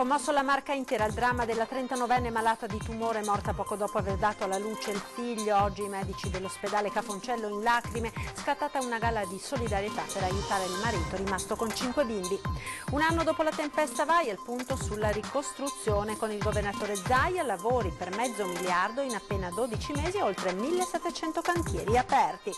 Commosso la Marca intera, il dramma della 39enne malata di tumore morta poco dopo aver dato alla luce il figlio. Oggi i medici dell'ospedale Cafoncello in lacrime, scattata una gala di solidarietà per aiutare il marito rimasto con 5 bimbi. Un anno dopo la tempesta Vaia, il punto sulla ricostruzione con il governatore Zaia, lavori per $500 milioni in appena 12 mesi e oltre 1700 cantieri aperti.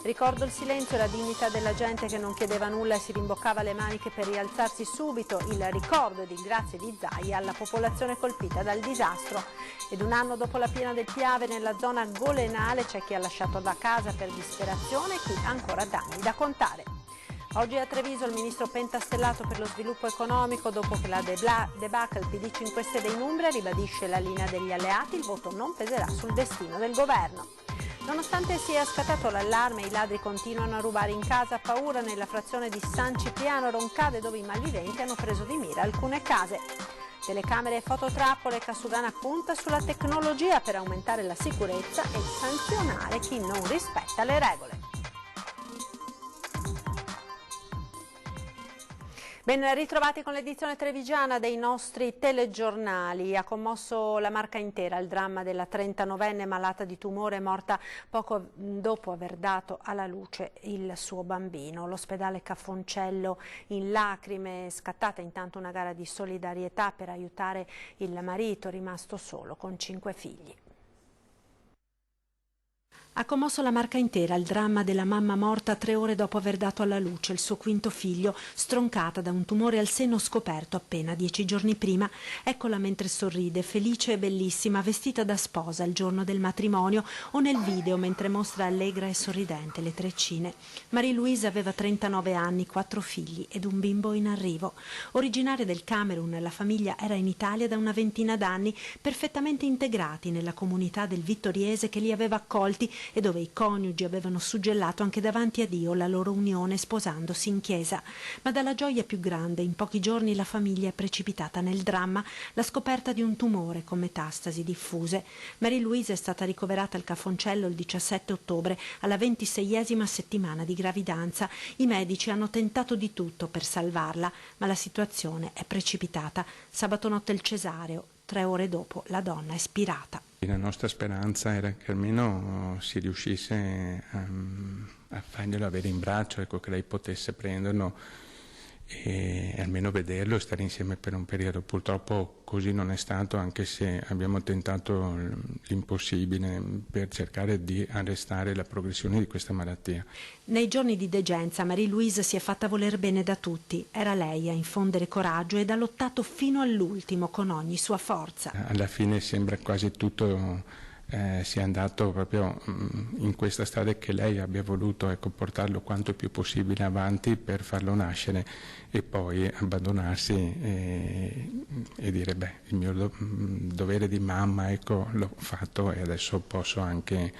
Ricordo il silenzio e la dignità della gente che non chiedeva nulla e si rimboccava le maniche per rialzarsi subito. Il ricordo ed il grazie di Zaia alla popolazione colpita dal disastro. Ed un anno dopo la piena del Piave nella zona golenale c'è chi ha lasciato la casa per disperazione e chi ha ancora danni da contare. Oggi a Treviso il ministro pentastellato per lo sviluppo economico, dopo che la debacle PD 5 Stelle in Umbria ribadisce la linea degli alleati, il voto non peserà sul destino del governo. Nonostante sia scattato l'allarme, i ladri continuano a rubare in casa a paura nella frazione di San Cipriano Roncade, dove i malviventi hanno preso di mira alcune case. Telecamere e fototrappole, Casugana punta sulla tecnologia per aumentare la sicurezza e sanzionare chi non rispetta le regole. Ben ritrovati con l'edizione trevigiana dei nostri telegiornali. Ha commosso la Marca intera il dramma della 39enne malata di tumore morta poco dopo aver dato alla luce il suo bambino. L'ospedale Cafoncello in lacrime, scattata intanto una gara di solidarietà per aiutare il marito rimasto solo con 5 figli. Ha commosso la Marca intera il dramma della mamma morta 3 ore dopo aver dato alla luce il suo quinto figlio, stroncata da un tumore al seno scoperto appena 10 giorni prima. Eccola mentre sorride, felice e bellissima, vestita da sposa il giorno del matrimonio, o nel video mentre mostra allegra e sorridente le treccine. Marie-Louise aveva 39 anni, 4 figli ed un bimbo in arrivo. Originaria del Camerun, la famiglia era in Italia da una ventina d'anni, perfettamente integrati nella comunità del Vittoriese che li aveva accolti e dove i coniugi avevano suggellato anche davanti a Dio la loro unione sposandosi in chiesa. Ma dalla gioia più grande, in pochi giorni la famiglia è precipitata nel dramma, la scoperta di un tumore con metastasi diffuse. Marie-Louise è stata ricoverata al Cafoncello il 17 ottobre, alla 26esima settimana di gravidanza. I medici hanno tentato di tutto per salvarla, ma la situazione è precipitata. Sabato notte il cesareo, 3 ore dopo la donna è spirata. La nostra speranza era che almeno si riuscisse a farglielo avere in braccio, ecco, che lei potesse prenderlo e almeno vederlo e stare insieme per un periodo. Purtroppo così non è stato, anche se abbiamo tentato l'impossibile per cercare di arrestare la progressione di questa malattia. Nei giorni di degenza Marie-Louise si è fatta voler bene da tutti. Era lei a infondere coraggio ed ha lottato fino all'ultimo con ogni sua forza. Alla fine sembra quasi tutto sia andato proprio in questa strada, che lei abbia voluto, ecco, portarlo quanto più possibile avanti per farlo nascere e poi abbandonarsi e dire beh, il mio dovere di mamma, ecco, l'ho fatto e adesso posso anche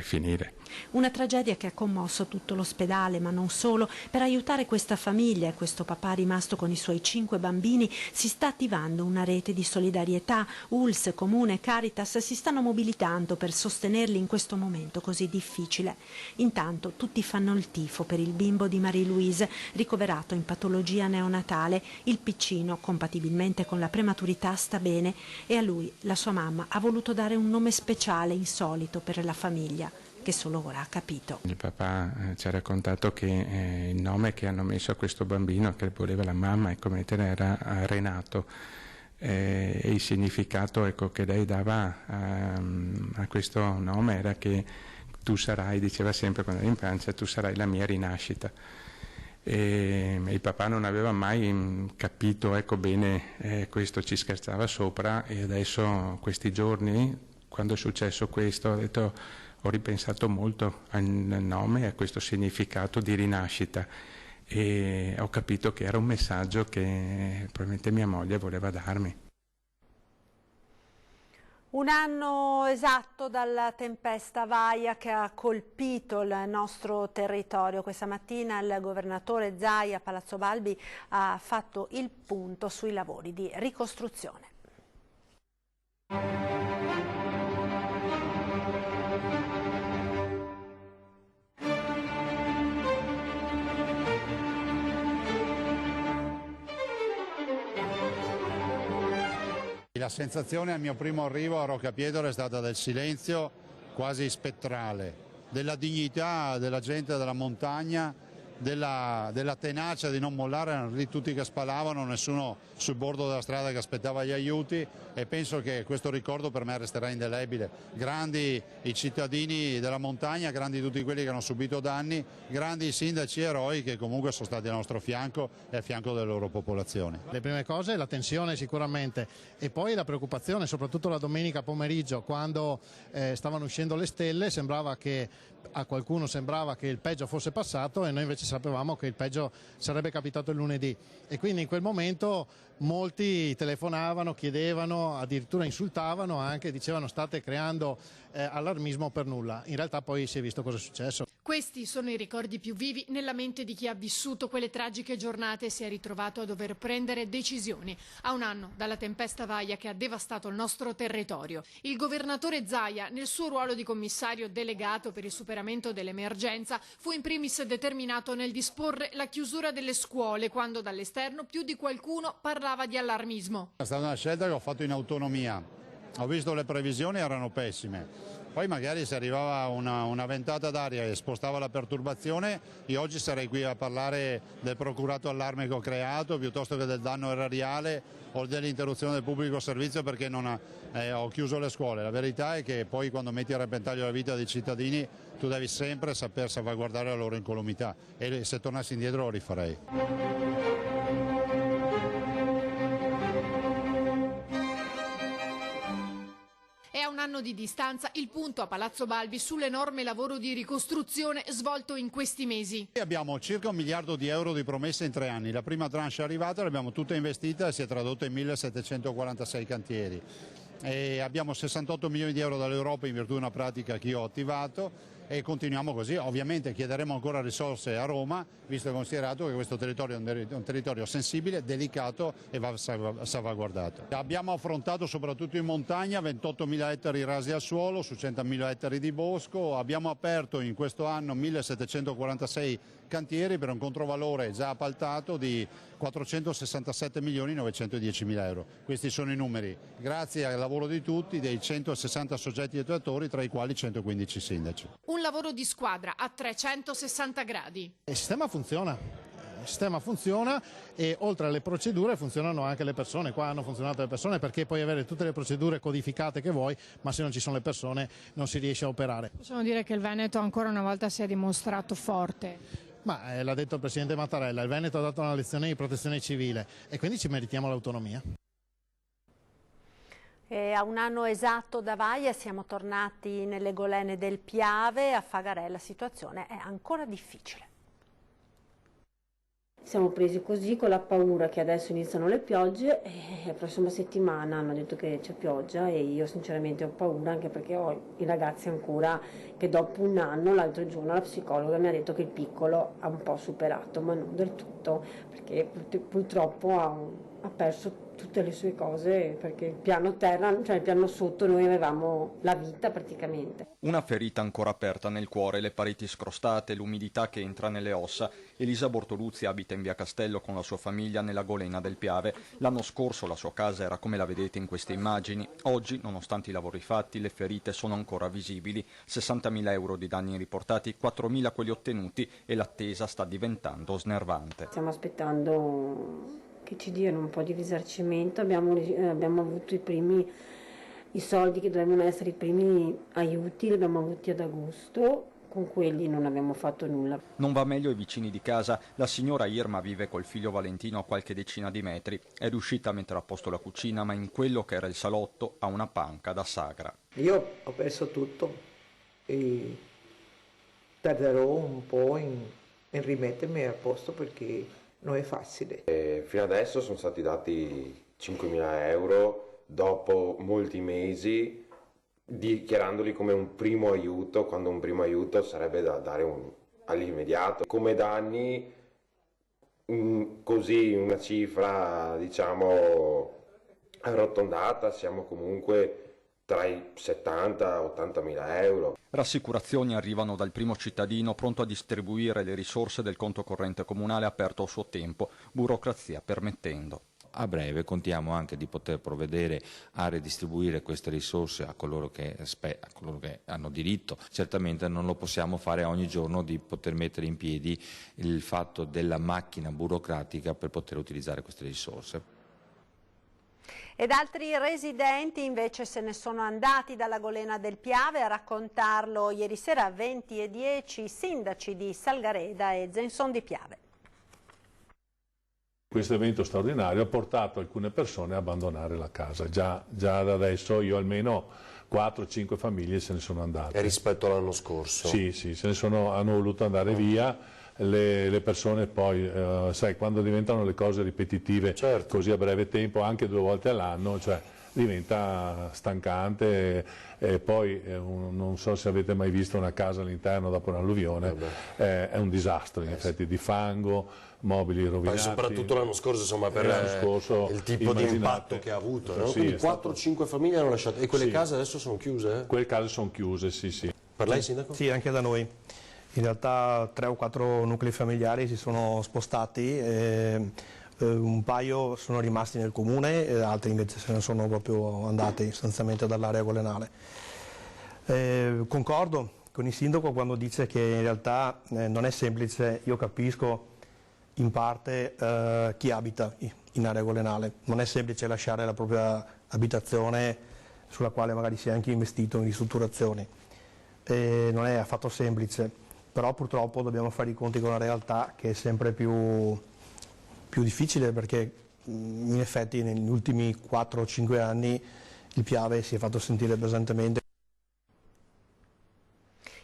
finire. Una tragedia che ha commosso tutto l'ospedale, ma non solo. Per aiutare questa famiglia e questo papà rimasto con i suoi 5 bambini si sta attivando una rete di solidarietà. ULSS, Comune, Caritas si stanno mobilitando per sostenerli in questo momento così difficile. Intanto tutti fanno il tifo per il bimbo di Marie-Louise, ricoverato in patologia neonatale. Il piccino, compatibilmente con la prematurità, sta bene e a lui la sua mamma ha voluto dare un nome speciale, insolito per la famiglia, che solo ora ha capito. Il papà ci ha raccontato che il nome che hanno messo a questo bambino, che voleva la mamma, ecco, era Renato, e il significato, ecco, che lei dava a questo nome era che tu sarai, diceva sempre quando era in pancia, tu sarai la mia rinascita. E il papà non aveva mai capito, ecco, bene questo, ci scherzava sopra, e adesso questi giorni, quando è successo questo, ho ripensato molto al nome e a questo significato di rinascita e ho capito che era un messaggio che probabilmente mia moglie voleva darmi. Un anno esatto dalla tempesta Vaia che ha colpito il nostro territorio. Questa mattina il governatore Zaia a Palazzo Balbi ha fatto il punto sui lavori di ricostruzione. La sensazione al mio primo arrivo a Roccapiedra è stata del silenzio quasi spettrale, della dignità della gente della montagna, della tenacia di non mollare. Erano lì tutti che spalavano, nessuno sul bordo della strada che aspettava gli aiuti, e penso che questo ricordo per me resterà indelebile. Grandi i cittadini della montagna, grandi tutti quelli che hanno subito danni, grandi i sindaci eroi che comunque sono stati al nostro fianco e a fianco delle loro popolazioni. Le prime cose, la tensione sicuramente, e poi la preoccupazione, soprattutto la domenica pomeriggio quando stavano uscendo le stelle. Sembrava che a qualcuno sembrava che il peggio fosse passato e noi invece sapevamo che il peggio sarebbe capitato il lunedì, e quindi in quel momento molti telefonavano, chiedevano, addirittura insultavano anche, dicevano state creando allarmismo per nulla. In realtà poi si è visto cosa è successo. Questi sono i ricordi più vivi nella mente di chi ha vissuto quelle tragiche giornate e si è ritrovato a dover prendere decisioni. A un anno dalla tempesta Vaia che ha devastato il nostro territorio. Il governatore Zaia, nel suo ruolo di commissario delegato per il superamento dell'emergenza, fu in primis determinato nel disporre la chiusura delle scuole, quando dall'esterno più di qualcuno parlava di allarmismo. È stata una scelta che ho fatto in autonomia. Ho visto le previsioni, erano pessime. Poi magari se arrivava una ventata d'aria e spostava la perturbazione, io oggi sarei qui a parlare del procurato allarme che ho creato piuttosto che del danno erariale o dell'interruzione del pubblico servizio perché ho chiuso le scuole. La verità è che poi quando metti a repentaglio la vita dei cittadini tu devi sempre saper salvaguardare la loro incolumità, e se tornassi indietro lo rifarei. E a un anno di distanza il punto a Palazzo Balbi sull'enorme lavoro di ricostruzione svolto in questi mesi. Abbiamo circa 1 miliardo di euro di promesse in 3 anni. La prima tranche è arrivata, l'abbiamo tutta investita e si è tradotta in 1746 cantieri. E abbiamo 68 milioni di euro dall'Europa in virtù di una pratica che io ho attivato, e continuiamo così. Ovviamente chiederemo ancora risorse a Roma, visto e considerato che questo territorio è un territorio sensibile, delicato e va salvaguardato. Abbiamo affrontato soprattutto in montagna 28.000 ettari rasi al suolo su 100.000 ettari di bosco. Abbiamo aperto in questo anno 1746 cantieri per un controvalore già appaltato di 467.910.000 euro. Questi sono i numeri, grazie al lavoro di tutti, dei 160 soggetti attuatori, tra i quali 115 sindaci. Un lavoro di squadra a 360 gradi. Il sistema funziona. Il sistema funziona e oltre alle procedure funzionano anche le persone. Qua hanno funzionato le persone, perché puoi avere tutte le procedure codificate che vuoi, ma se non ci sono le persone non si riesce a operare. Possiamo dire che il Veneto ancora una volta si è dimostrato forte. Ma l'ha detto il Presidente Mattarella, il Veneto ha dato una lezione di protezione civile e quindi ci meritiamo l'autonomia. E a un anno esatto da Vaia siamo tornati nelle golene del Piave. A Fagarè la situazione è ancora difficile. Siamo presi così con la paura che adesso iniziano le piogge e la prossima settimana hanno detto che c'è pioggia, e io sinceramente ho paura, anche perché ho i ragazzi ancora che dopo un anno, l'altro giorno la psicologa mi ha detto che il piccolo ha un po' superato, ma non del tutto, perché purtroppo ha perso tutte le sue cose, perché il piano terra, cioè il piano sotto, noi avevamo la vita praticamente. Una ferita ancora aperta nel cuore, le pareti scrostate, l'umidità che entra nelle ossa. Elisa Bortoluzzi abita in via Castello con la sua famiglia nella golena del Piave. L'anno scorso la sua casa era come la vedete in queste immagini. Oggi, nonostante i lavori fatti, le ferite sono ancora visibili. 60.000 euro di danni riportati, 4.000 quelli ottenuti, e l'attesa sta diventando snervante. Stiamo aspettando che ci diano un po' di risarcimento. Abbiamo avuto i soldi che dovevano essere i primi aiuti, li abbiamo avuti ad agosto, con quelli non abbiamo fatto nulla. Non va meglio ai vicini di casa. La signora Irma vive col figlio Valentino a qualche decina di metri. È riuscita a mettere a posto la cucina, ma in quello che era il salotto ha una panca da sagra. Io ho perso tutto e tarderò un po' in rimettermi a posto, perché non è facile. Fino adesso sono stati dati 5.000 euro dopo molti mesi, dichiarandoli come un primo aiuto, quando un primo aiuto sarebbe da dare all'immediato. Come danni, così una cifra diciamo arrotondata, siamo comunque tra i 70 e 80.000 euro. Rassicurazioni arrivano dal primo cittadino pronto a distribuire le risorse del conto corrente comunale aperto a suo tempo, burocrazia permettendo. a breve contiamo anche di poter provvedere a redistribuire queste risorse a coloro che hanno diritto. Certamente non lo possiamo fare ogni giorno di poter mettere in piedi il fatto della macchina burocratica per poter utilizzare queste risorse. Ed altri residenti invece se ne sono andati dalla Golena del Piave. A raccontarlo ieri sera a 20:10 i sindaci di Salgareda e Zenson di Piave. Questo evento straordinario ha portato alcune persone a abbandonare la casa. Già da adesso io almeno 4-5 famiglie se ne sono andate. E rispetto all'anno scorso? Sì, hanno voluto andare via. Le persone poi, sai, quando diventano le cose ripetitive così a breve tempo, anche 2 volte all'anno, cioè diventa stancante. E poi non so se avete mai visto una casa all'interno dopo un'alluvione, è un disastro in effetti, di fango, mobili rovinati. Ma soprattutto l'anno scorso, insomma, per il tipo di impatto che ha avuto, no? Sì, quindi 4-5 famiglie hanno lasciato, e quelle case adesso sono chiuse? Quelle case sono chiuse, sì. Per lei, sindaco? Sì, anche da noi. In realtà 3 o 4 nuclei familiari si sono spostati, un paio sono rimasti nel comune, altri invece se ne sono proprio andati sostanzialmente dall'area golenale. Concordo con il sindaco quando dice che in realtà non è semplice, io capisco in parte chi abita in area golenale, non è semplice lasciare la propria abitazione sulla quale magari si è anche investito in ristrutturazioni, non è affatto semplice. Però purtroppo dobbiamo fare i conti con una realtà che è sempre più difficile, perché in effetti negli ultimi 4 o 5 anni il Piave si è fatto sentire pesantemente.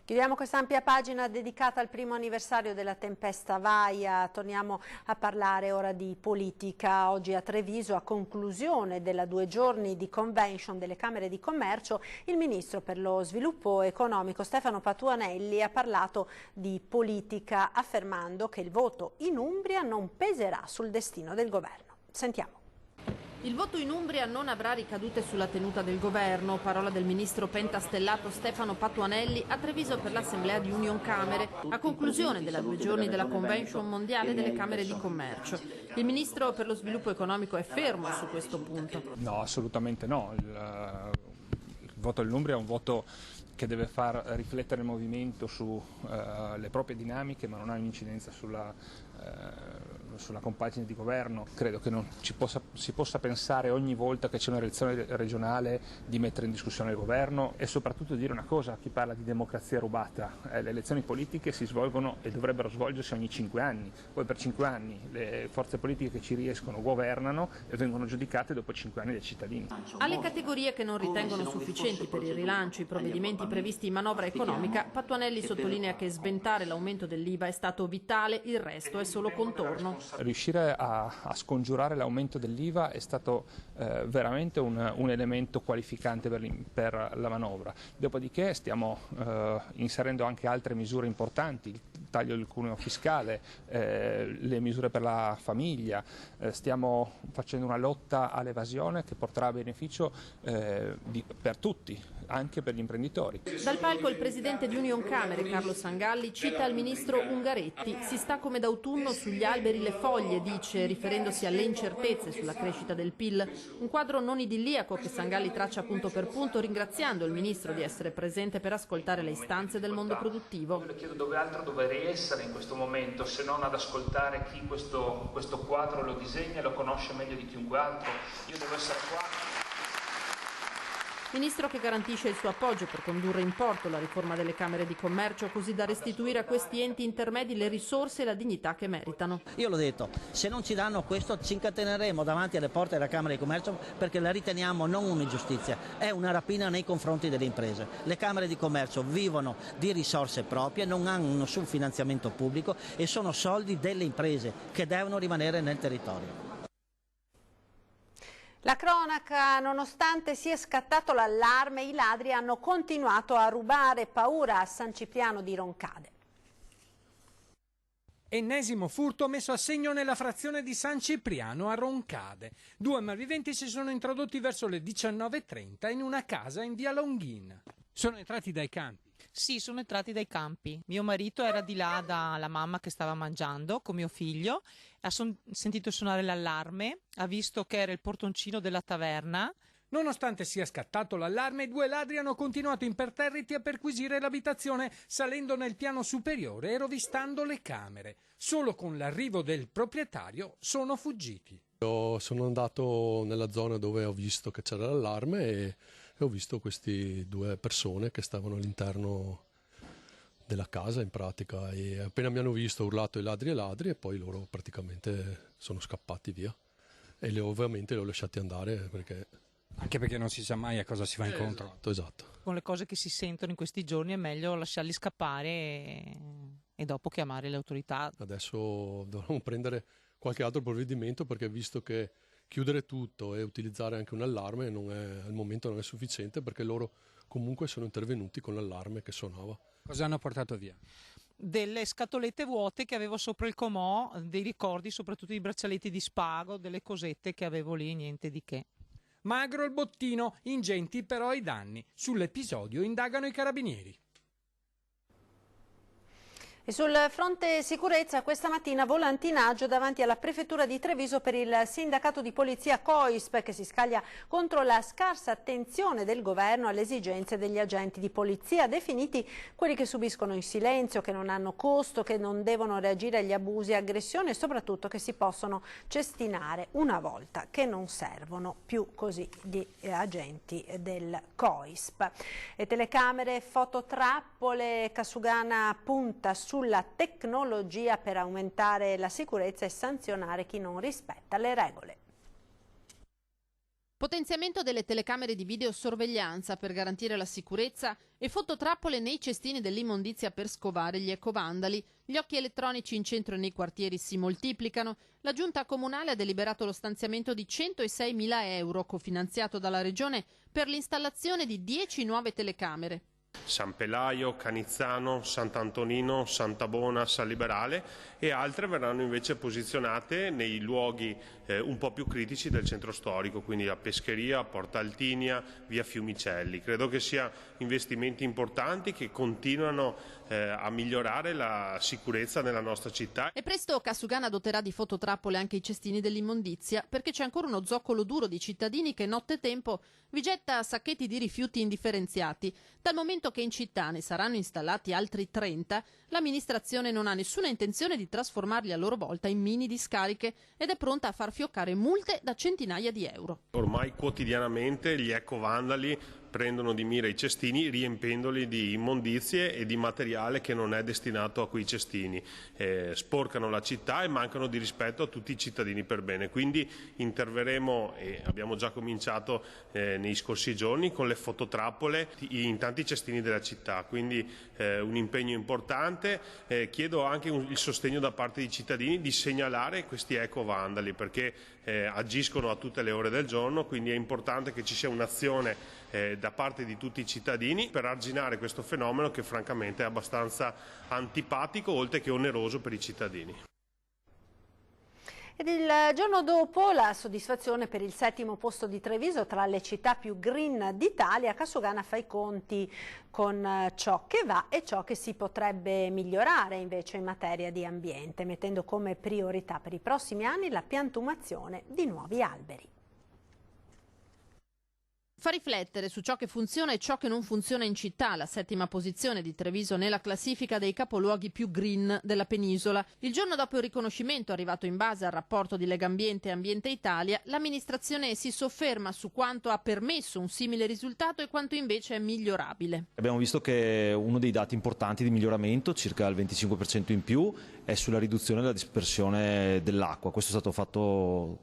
Chiudiamo questa ampia pagina dedicata al 1° anniversario della tempesta Vaia. Torniamo a parlare ora di politica. Oggi a Treviso, a conclusione della 2 giorni di convention delle Camere di Commercio, il Ministro per lo Sviluppo Economico Stefano Patuanelli ha parlato di politica, affermando che il voto in Umbria non peserà sul destino del governo. Sentiamo. Il voto in Umbria non avrà ricadute sulla tenuta del governo, parola del ministro pentastellato Stefano Patuanelli a Treviso per l'assemblea di Union Camere, a conclusione della 2 giorni della convention mondiale delle Camere di Commercio. Il ministro per lo sviluppo economico è fermo su questo punto. No, assolutamente no. Il voto dell'Umbria è un voto che deve far riflettere il movimento sulle proprie dinamiche, ma non ha un'incidenza sulla compagine di governo. Credo che non si possa pensare ogni volta che c'è un'elezione regionale di mettere in discussione il governo, e soprattutto dire una cosa: chi parla di democrazia rubata, le elezioni politiche si svolgono e dovrebbero svolgersi ogni 5 anni, poi per 5 anni le forze politiche che ci riescono governano e vengono giudicate dopo 5 anni dai cittadini. Alle categorie che non ritengono sufficienti per il rilancio i provvedimenti previsti in manovra economica, Patuanelli sottolinea che sventare l'aumento dell'IVA è stato vitale, il resto è solo contorno. Riuscire a scongiurare l'aumento dell'IVA è stato veramente un elemento qualificante per la manovra. Dopodiché stiamo inserendo anche altre misure importanti, il taglio del cuneo fiscale, le misure per la famiglia, stiamo facendo una lotta all'evasione che porterà a beneficio per tutti, anche per gli imprenditori. Dal palco il presidente di Union Camere, Carlo Sangalli, cita il ministro Ungaretti. Si sta come d'autunno sugli alberi le foglie, dice, riferendosi alle incertezze sulla crescita del PIL. Un quadro non idilliaco che Sangalli traccia punto per punto, ringraziando il ministro di essere presente per ascoltare le istanze del mondo produttivo. Io le chiedo dove altro dovrei essere in questo momento, se non ad ascoltare chi questo quadro lo disegna e lo conosce meglio di chiunque altro. Io devo essere qua. Ministro che garantisce il suo appoggio per condurre in porto la riforma delle Camere di Commercio, così da restituire a questi enti intermedi le risorse e la dignità che meritano. Io l'ho detto, se non ci danno questo ci incateneremo davanti alle porte della Camera di Commercio, perché la riteniamo non un'ingiustizia, è una rapina nei confronti delle imprese. Le Camere di Commercio vivono di risorse proprie, non hanno nessun finanziamento pubblico e sono soldi delle imprese che devono rimanere nel territorio. La cronaca, nonostante sia scattato l'allarme, i ladri hanno continuato a rubare, paura a San Cipriano di Roncade. Ennesimo furto messo a segno nella frazione di San Cipriano a Roncade. 2 malviventi si sono introdotti verso le 19:30 in una casa in via Longhina. Sono entrati dai campi. Sì, sono entrati dai campi. Mio marito era di là dalla mamma che stava mangiando con mio figlio, ha sentito suonare l'allarme, ha visto che era il portoncino della taverna. Nonostante sia scattato l'allarme, i due ladri hanno continuato imperterriti a perquisire l'abitazione, salendo nel piano superiore e rovistando le camere. Solo con l'arrivo del proprietario sono fuggiti. Io sono andato nella zona dove ho visto che c'era l'allarme e ho visto queste due persone che stavano all'interno della casa in pratica, e appena mi hanno visto ho urlato ai ladri e poi loro praticamente sono scappati via e ovviamente li ho lasciati andare perché... Anche perché non si sa mai a cosa si va incontro. Esatto. Con le cose che si sentono in questi giorni è meglio lasciarli scappare e dopo chiamare le autorità. Adesso dovremmo prendere qualche altro provvedimento, perché visto che chiudere tutto e utilizzare anche un allarme al momento non è sufficiente, perché loro comunque sono intervenuti con l'allarme che suonava. Cosa hanno portato via? Delle scatolette vuote che avevo sopra il comò, dei ricordi, soprattutto i braccialetti di spago, delle cosette che avevo lì, niente di che. Magro il bottino, ingenti però i danni. Sull'episodio indagano i carabinieri. E sul fronte sicurezza questa mattina volantinaggio davanti alla prefettura di Treviso per il sindacato di polizia COISP, che si scaglia contro la scarsa attenzione del governo alle esigenze degli agenti di polizia, definiti quelli che subiscono in silenzio, che non hanno costo, che non devono reagire agli abusi e aggressioni e soprattutto che si possono cestinare una volta, che non servono più così di agenti del COISP. E telecamere, fototrappole, Casugana punta sulla tecnologia per aumentare la sicurezza e sanzionare chi non rispetta le regole. Potenziamento delle telecamere di videosorveglianza per garantire la sicurezza e fototrappole nei cestini dell'immondizia per scovare gli ecovandali. Gli occhi elettronici in centro e nei quartieri si moltiplicano. La Giunta Comunale ha deliberato lo stanziamento di 106.000 euro, cofinanziato dalla Regione, per l'installazione di 10 nuove telecamere. San Pelaio, Canizzano, Sant'Antonino, Santa Bona, San Liberale, e altre verranno invece posizionate nei luoghi un po' più critici del centro storico, quindi la Pescheria, Porta Altinia, via Fiumicelli. Credo che siano investimenti importanti che continuano a migliorare la sicurezza nella nostra città. E presto Casugana doterà di fototrappole anche i cestini dell'immondizia, perché c'è ancora uno zoccolo duro di cittadini che nottetempo vi getta sacchetti di rifiuti indifferenziati. Dal momento che in città ne saranno installati altri 30, l'amministrazione non ha nessuna intenzione di trasformarli a loro volta in mini discariche ed è pronta a far fioccare multe da centinaia di euro. Ormai quotidianamente gli ecovandali prendono di mira i cestini riempendoli di immondizie e di materiale che non è destinato a quei cestini. Sporcano la città e mancano di rispetto a tutti i cittadini per bene. Quindi interverremo, e abbiamo già cominciato nei scorsi giorni, con le fototrappole in tanti cestini della città. Quindi un impegno importante. Chiedo anche il sostegno da parte dei cittadini di segnalare questi ecovandali, perché agiscono a tutte le ore del giorno, quindi è importante che ci sia un'azione da parte di tutti i cittadini per arginare questo fenomeno che francamente è abbastanza antipatico oltre che oneroso per i cittadini. Ed il giorno dopo la soddisfazione per il 7° posto di Treviso tra le città più green d'Italia. Casugana fa i conti con ciò che va e ciò che si potrebbe migliorare invece in materia di ambiente, mettendo come priorità per i prossimi anni la piantumazione di nuovi alberi. Fa riflettere su ciò che funziona e ciò che non funziona in città, la 7ª posizione di Treviso nella classifica dei capoluoghi più green della penisola. Il giorno dopo il riconoscimento arrivato in base al rapporto di Legambiente e Ambiente Italia, l'amministrazione si sofferma su quanto ha permesso un simile risultato e quanto invece è migliorabile. Abbiamo visto che uno dei dati importanti di miglioramento, circa il 25% in più, è sulla riduzione della dispersione dell'acqua. Questo è stato fatto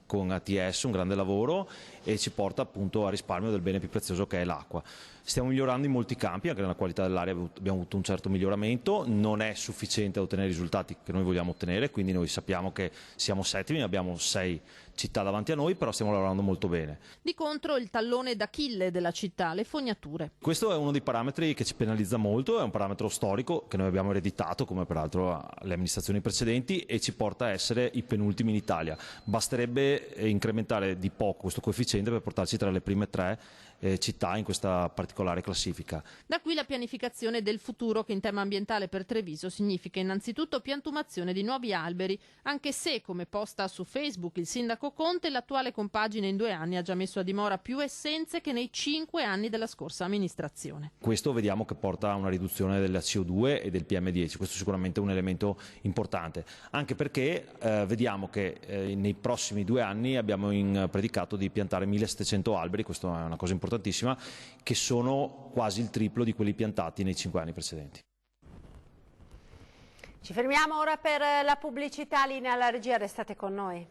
con ATS, un grande lavoro, e ci porta appunto a risparmio del bene più prezioso che è l'acqua. Stiamo migliorando in molti campi, anche nella qualità dell'aria abbiamo avuto un certo miglioramento, non è sufficiente a ottenere i risultati che noi vogliamo ottenere, quindi noi sappiamo che siamo 7imi, abbiamo 6 città davanti a noi, però stiamo lavorando molto bene. Di contro il tallone d'Achille della città, le fognature. Questo è uno dei parametri che ci penalizza molto, è un parametro storico che noi abbiamo ereditato, come peraltro le amministrazioni precedenti, e ci porta a essere i penultimi in Italia. Basterebbe incrementare di poco questo coefficiente per portarci tra le prime 3 città in questa particolare classifica. Da qui la pianificazione del futuro, che in tema ambientale per Treviso significa innanzitutto piantumazione di nuovi alberi, anche se, come posta su Facebook il sindaco Conte, l'attuale compagine in 2 anni ha già messo a dimora più essenze che nei 5 anni della scorsa amministrazione. Questo vediamo che porta a una riduzione della CO2 e del PM10, questo sicuramente è un elemento importante, anche perché vediamo che nei prossimi 2 anni abbiamo predicato di piantare 1700 alberi, questo è una cosa importantissima, che sono quasi il triplo di quelli piantati nei 5 anni precedenti. Ci fermiamo ora per la pubblicità, linea alla regia, restate con noi.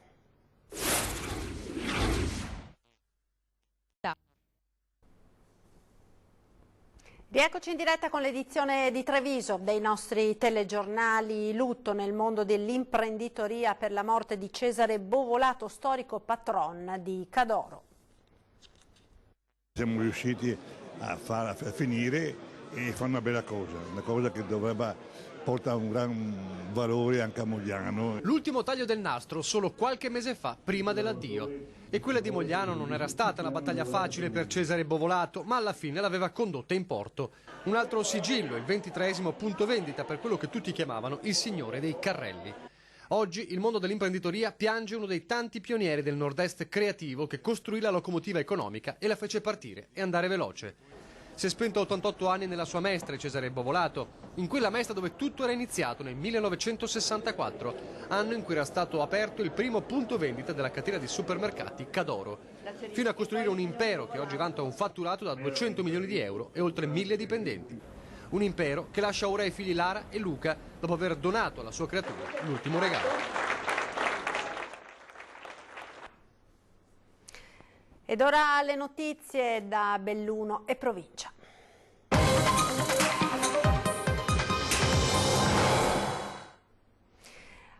Rieccoci in diretta con l'edizione di Treviso dei nostri telegiornali. Lutto nel mondo dell'imprenditoria per la morte di Cesare Bovolato, storico patron di Cadoro. Siamo riusciti a finire e fare una bella cosa che dovrebbe portare un gran valore anche a Mogliano. L'ultimo taglio del nastro solo qualche mese fa, prima dell'addio. E quella di Mogliano non era stata una battaglia facile per Cesare Bovolato, ma alla fine l'aveva condotta in porto. Un altro sigillo, il 23esimo punto vendita per quello che tutti chiamavano il signore dei carrelli. Oggi il mondo dell'imprenditoria piange uno dei tanti pionieri del nord-est creativo che costruì la locomotiva economica e la fece partire e andare veloce. Si è spento a 88 anni nella sua mestre Cesare Bovolato, in quella mestra dove tutto era iniziato nel 1964, anno in cui era stato aperto il primo punto vendita della catena di supermercati Cadoro, fino a costruire un impero che oggi vanta un fatturato da 200 milioni di euro e oltre 1000 dipendenti. Un impero che lascia ora ai figli Lara e Luca dopo aver donato alla sua creatura l'ultimo regalo. Ed ora le notizie da Belluno e provincia.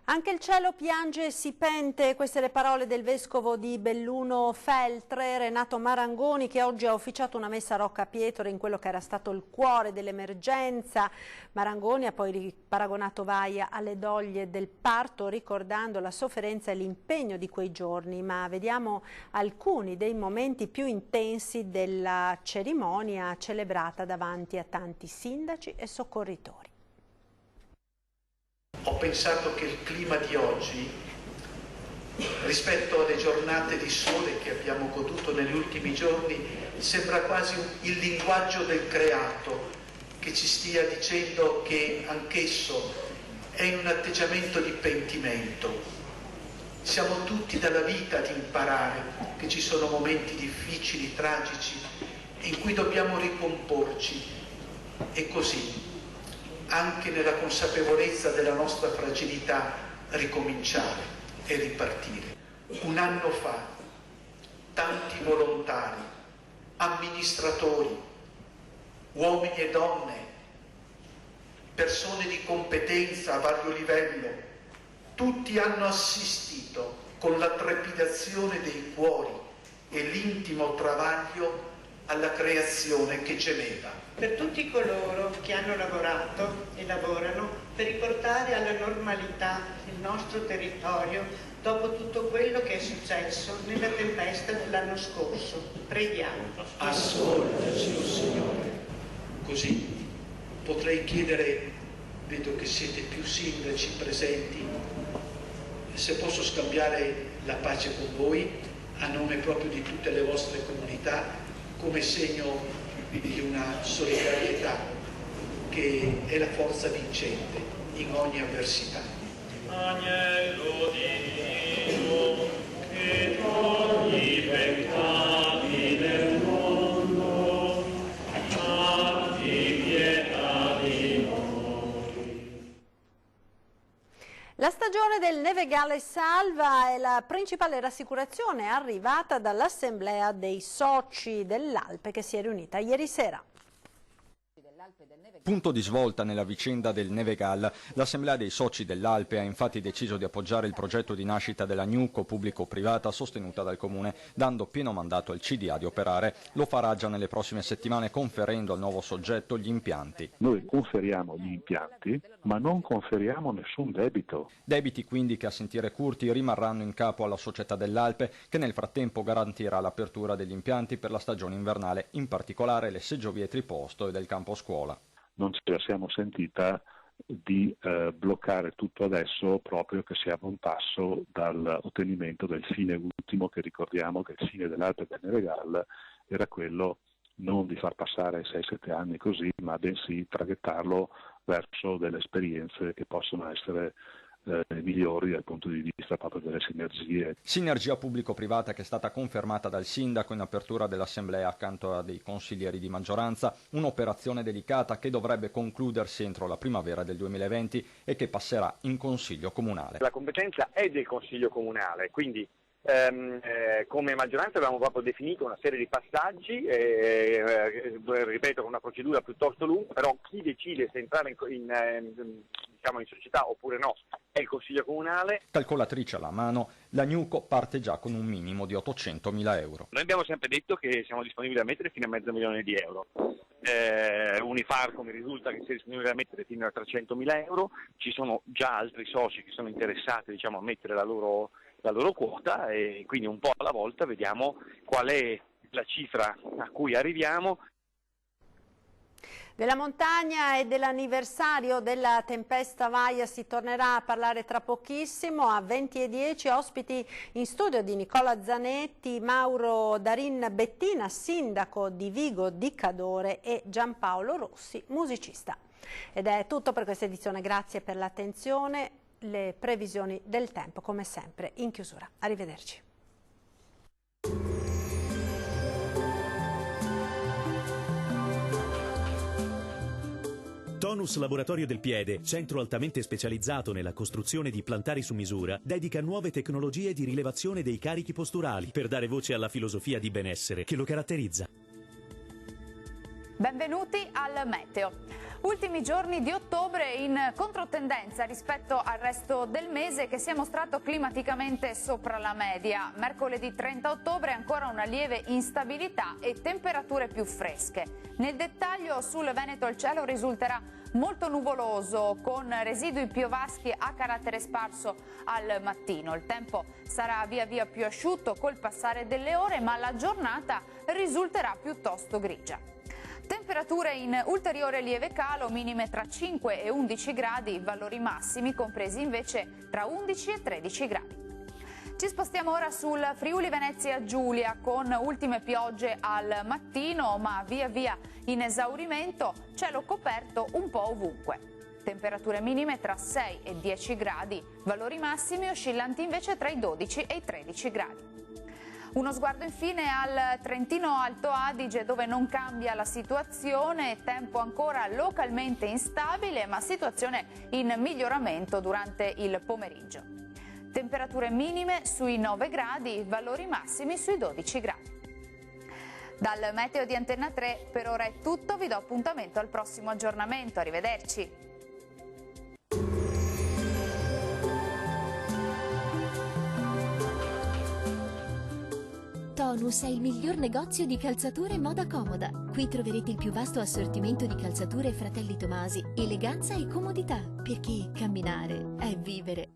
Anche il cielo piange e si pente, queste le parole del vescovo di Belluno Feltre, Renato Marangoni, che oggi ha officiato una messa a Rocca Pietro in quello che era stato il cuore dell'emergenza. Marangoni ha poi paragonato Vaia alle doglie del parto, ricordando la sofferenza e l'impegno di quei giorni, ma vediamo alcuni dei momenti più intensi della cerimonia celebrata davanti a tanti sindaci e soccorritori. Ho pensato che il clima di oggi, rispetto alle giornate di sole che abbiamo goduto negli ultimi giorni, sembra quasi il linguaggio del creato che ci stia dicendo che anch'esso è in un atteggiamento di pentimento. Siamo tutti dalla vita ad imparare che ci sono momenti difficili, tragici, in cui dobbiamo ricomporci, e così anche nella consapevolezza della nostra fragilità ricominciare e ripartire. Un anno fa tanti volontari, amministratori, uomini e donne, persone di competenza a vario livello, tutti hanno assistito con la trepidazione dei cuori e l'intimo travaglio alla creazione che gemeva. Per tutti coloro che hanno lavorato e lavorano per riportare alla normalità il nostro territorio dopo tutto quello che è successo nella tempesta dell'anno scorso. Preghiamo. Ascoltaci, oh Signore. Così potrei chiedere, vedo che siete più sindaci presenti, se posso scambiare la pace con voi a nome proprio di tutte le vostre comunità, come segno di una solidarietà che è la forza vincente in ogni avversità. Agnello divino, che togli i peccati del mondo, abbi pietà di noi. La stagione del Nevegale salva è la principale rassicurazione arrivata dall'Assemblea dei soci dell'Alpe che si è riunita ieri sera. Punto di svolta nella vicenda del Nevegal, l'Assemblea dei soci dell'Alpe ha infatti deciso di appoggiare il progetto di nascita della NUCO pubblico-privata sostenuta dal Comune, dando pieno mandato al CDA di operare. Lo farà già nelle prossime settimane conferendo al nuovo soggetto gli impianti. Noi conferiamo gli impianti, ma non conferiamo nessun debito. Debiti quindi che a sentire curti rimarranno in capo alla società dell'Alpe, che nel frattempo garantirà l'apertura degli impianti per la stagione invernale, in particolare le seggiovie triposto e del campo scuola. Non ce la siamo sentita di bloccare tutto adesso, proprio che siamo un passo dall'ottenimento del fine ultimo, che ricordiamo che il fine dell'Alpe del Nevegal era quello non di far passare 6-7 anni così, ma bensì traghettarlo verso delle esperienze che possono essere migliori dal punto di vista proprio delle sinergie. Sinergia pubblico-privata che è stata confermata dal sindaco in apertura dell'assemblea accanto a dei consiglieri di maggioranza, un'operazione delicata che dovrebbe concludersi entro la primavera del 2020 e che passerà in consiglio comunale. La competenza è del consiglio comunale, quindi come maggioranza abbiamo proprio definito una serie di passaggi, ripeto, con una procedura piuttosto lunga, però chi decide se entrare in società oppure no è il Consiglio Comunale. Calcolatrice alla mano, la NUCO parte già con un minimo di 800.000 euro. Noi abbiamo sempre detto che siamo disponibili a mettere fino a $500.000 di euro. Unifarco mi risulta che sia disponibile a mettere fino a $300.000 euro. Ci sono già altri soci che sono interessati, a mettere la loro quota, e quindi un po' alla volta vediamo qual è la cifra a cui arriviamo. Della montagna e dell'anniversario della tempesta Vaia si tornerà a parlare tra pochissimo. A 20:10 ospiti in studio di Nicola Zanetti, Mauro Darin Bettina, sindaco di Vigo di Cadore, e Giampaolo Rossi, musicista. Ed è tutto per questa edizione, grazie per l'attenzione. Le previsioni del tempo come sempre in chiusura. Arrivederci. Tonus Laboratorio del Piede, centro altamente specializzato nella costruzione di plantari su misura, dedica nuove tecnologie di rilevazione dei carichi posturali per dare voce alla filosofia di benessere che lo caratterizza. Benvenuti al Meteo. Ultimi giorni di ottobre in controtendenza rispetto al resto del mese, che si è mostrato climaticamente sopra la media. Mercoledì 30 ottobre ancora una lieve instabilità e temperature più fresche. Nel dettaglio sul Veneto il cielo risulterà molto nuvoloso con residui piovaschi a carattere sparso al mattino. Il tempo sarà via via più asciutto col passare delle ore, ma la giornata risulterà piuttosto grigia. Temperature in ulteriore lieve calo, minime tra 5 e 11 gradi, valori massimi compresi invece tra 11 e 13 gradi. Ci spostiamo ora sul Friuli Venezia Giulia con ultime piogge al mattino, ma via via in esaurimento, cielo coperto un po' ovunque. Temperature minime tra 6 e 10 gradi, valori massimi oscillanti invece tra i 12 e i 13 gradi. Uno sguardo infine al Trentino Alto Adige, dove non cambia la situazione, tempo ancora localmente instabile, ma situazione in miglioramento durante il pomeriggio. Temperature minime sui 9 gradi, valori massimi sui 12 gradi. Dal Meteo di Antenna 3 per ora è tutto, vi do appuntamento al prossimo aggiornamento, arrivederci. Tonus è il miglior negozio di calzature e moda comoda. Qui troverete il più vasto assortimento di calzature Fratelli Tomasi, eleganza e comodità, perché camminare è vivere.